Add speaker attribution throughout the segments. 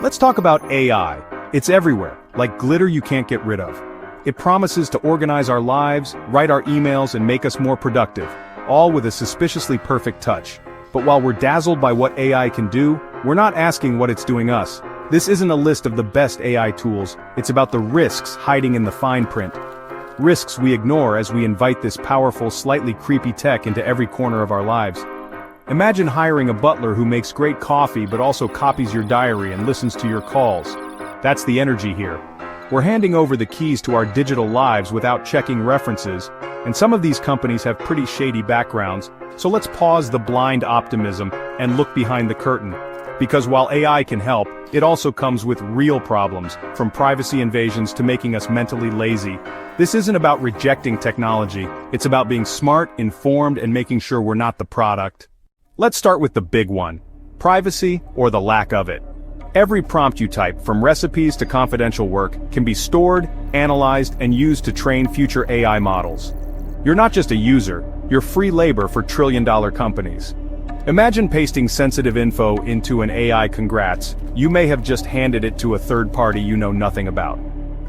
Speaker 1: Let's talk about AI. It's everywhere, like glitter you can't get rid of. It promises to organize our lives, write our emails, and make us more productive, all with a suspiciously perfect touch. But while we're dazzled by what AI can do, we're not asking what it's doing us. This isn't a list of the best AI tools, it's about the risks hiding in the fine print. Risks we ignore as we invite this powerful, slightly creepy tech into every corner of our lives. Imagine hiring a butler who makes great coffee but also copies your diary and listens to your calls. That's the energy here. We're handing over the keys to our digital lives without checking references, and some of these companies have pretty shady backgrounds, so let's pause the blind optimism and look behind the curtain. Because while AI can help, it also comes with real problems, from privacy invasions to making us mentally lazy. This isn't about rejecting technology, it's about being smart, informed, and making sure we're not the product. Let's start with the big one: privacy or the lack of it. Every prompt you type, from recipes to confidential work, can be stored, analyzed, and used to train future AI models. You're not just a user, you're free labor for trillion-dollar companies. Imagine pasting sensitive info into an AI. Congrats, you may have just handed it to a third party you know nothing about.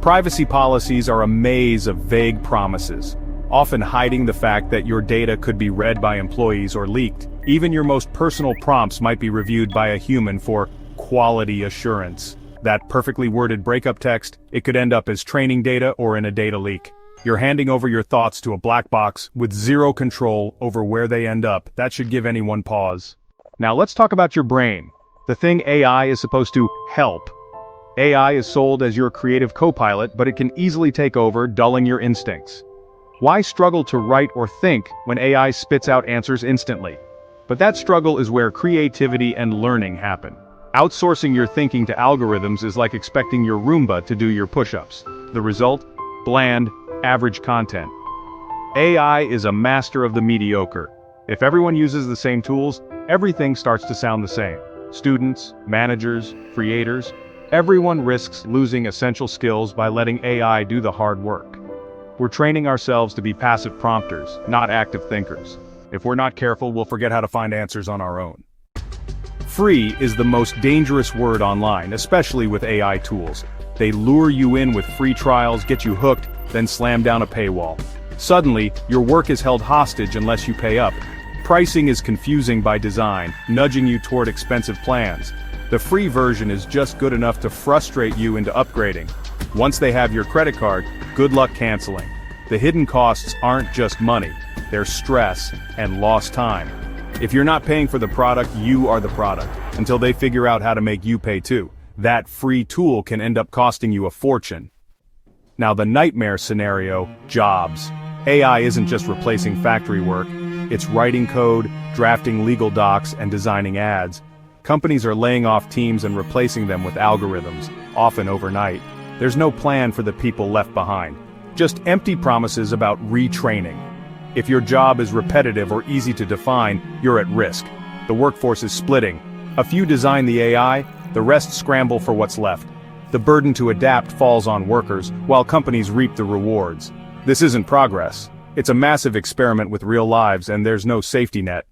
Speaker 1: Privacy policies are a maze of vague promises, often hiding the fact that your data could be read by employees or leaked. Even your most personal prompts might be reviewed by a human for quality assurance. That perfectly worded breakup text, it could end up as training data or in a data leak. You're handing over your thoughts to a black box with zero control over where they end up. That should give anyone pause. Now let's talk about your brain, the thing AI is supposed to help. AI is sold as your creative co-pilot, but it can easily take over, dulling your instincts. Why struggle to write or think when AI spits out answers instantly? But that struggle is where creativity and learning happen. Outsourcing your thinking to algorithms is like expecting your Roomba to do your push-ups. The result? Bland, average content. AI is a master of the mediocre. If everyone uses the same tools, everything starts to sound the same. Students, managers, creators, everyone risks losing essential skills by letting AI do the hard work. We're training ourselves to be passive prompters, not active thinkers. If we're not careful, we'll forget how to find answers on our own. Free is the most dangerous word online, especially with AI tools. They lure you in with free trials, get you hooked, then slam down a paywall. Suddenly, your work is held hostage unless you pay up. Pricing is confusing by design, nudging you toward expensive plans. The free version is just good enough to frustrate you into upgrading. Once they have your credit card, good luck canceling. The hidden costs aren't just money, they're stress and lost time. If you're not paying for the product, you are the product, until they figure out how to make you pay too. That free tool can end up costing you a fortune. Now the nightmare scenario, jobs. AI isn't just replacing factory work, it's writing code, drafting legal docs, and designing ads. Companies are laying off teams and replacing them with algorithms, often overnight. There's no plan for the people left behind, just empty promises about retraining. If your job is repetitive or easy to define, you're at risk. The workforce is splitting. A few design the AI, the rest scramble for what's left. The burden to adapt falls on workers, while companies reap the rewards. This isn't progress. It's a massive experiment with real lives, and there's no safety net.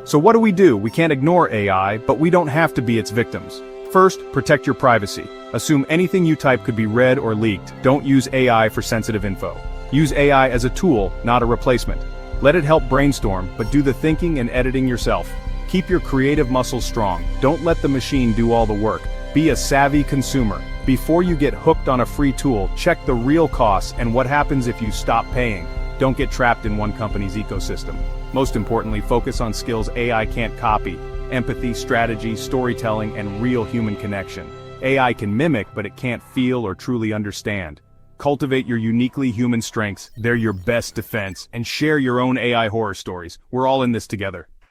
Speaker 1: So what do? We can't ignore AI, but we don't have to be its victims. First, protect your privacy. Assume anything you type could be read or leaked. Don't use AI for sensitive info. Use AI as a tool, not a replacement. Let it help brainstorm, but do the thinking and editing yourself. Keep your creative muscles strong. Don't let the machine do all the work. Be a savvy consumer. Before you get hooked on a free tool, check the real costs and what happens if you stop paying. Don't get trapped in one company's ecosystem. Most importantly, focus on skills AI can't copy: empathy, strategy, storytelling, and real human connection. AI can mimic, but it can't feel or truly understand. Cultivate your uniquely human strengths, they're your best defense, and share your own AI horror stories. We're all in this together.